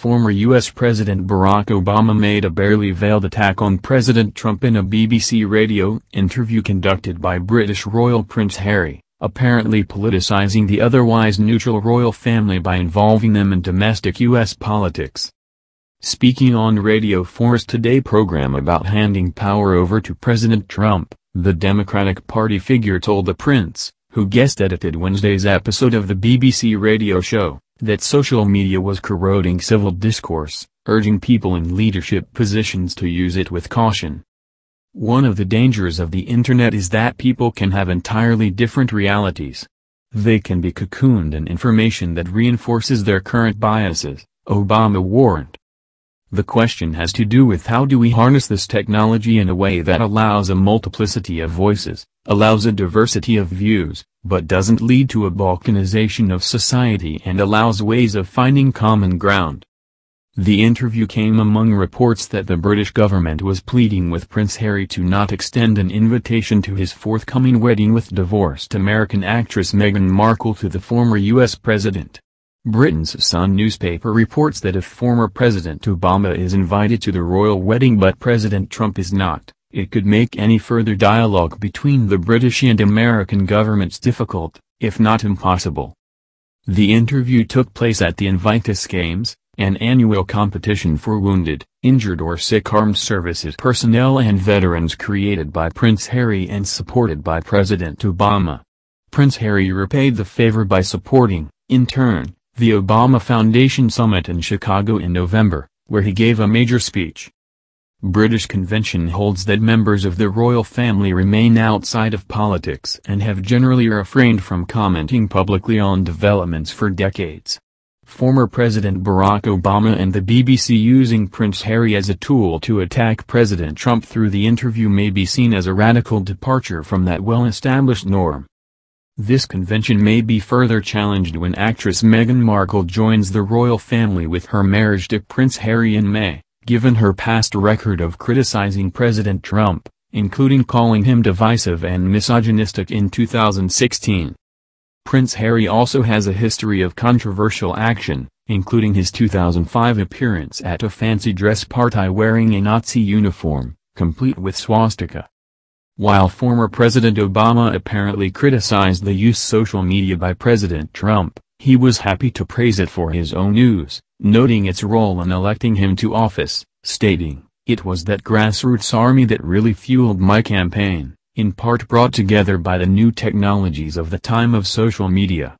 former U.S. President Barack Obama made a barely veiled attack on President Trump in a BBC radio interview conducted by British royal Prince Harry, apparently politicizing the otherwise neutral royal family by involving them in domestic U.S. politics. Speaking on Radio 4's Today program about handing power over to President Trump, the Democratic Party figure told the Prince, who guest-edited Wednesday's episode of the BBC radio show, that social media was corroding civil discourse, urging people in leadership positions to use it with caution. One of the dangers of the internet is that people can have entirely different realities. They can be cocooned in information that reinforces their current biases, Obama warned. The question has to do with how do we harness this technology in a way that allows a multiplicity of voices, allows a diversity of views, but doesn't lead to a balkanization of society and allows ways of finding common ground. The interview came among reports that the British government was pleading with Prince Harry to not extend an invitation to his forthcoming wedding with divorced American actress Meghan Markle to the former U.S. president. Britain's Sun newspaper reports that if former President Obama is invited to the royal wedding but President Trump is not, it could make any further dialogue between the British and American governments difficult, if not impossible. The interview took place at the Invictus Games, an annual competition for wounded, injured or sick armed services personnel and veterans created by Prince Harry and supported by President Obama. Prince Harry repaid the favor by supporting, in turn, the Obama Foundation Summit in Chicago in November, where he gave a major speech. British convention holds that members of the royal family remain outside of politics and have generally refrained from commenting publicly on developments for decades. Former President Barack Obama and the BBC using Prince Harry as a tool to attack President Trump through the interview may be seen as a radical departure from that well-established norm. This convention may be further challenged when actress Meghan Markle joins the royal family with her marriage to Prince Harry in May, given her past record of criticizing President Trump, including calling him divisive and misogynistic in 2016. Prince Harry also has a history of controversial action, including his 2005 appearance at a fancy dress party wearing a Nazi uniform, complete with swastika. While former President Obama apparently criticized the use of social media by President Trump, he was happy to praise it for his own use, noting its role in electing him to office, stating, "It was that grassroots army that really fueled my campaign, in part brought together by the new technologies of the time of social media."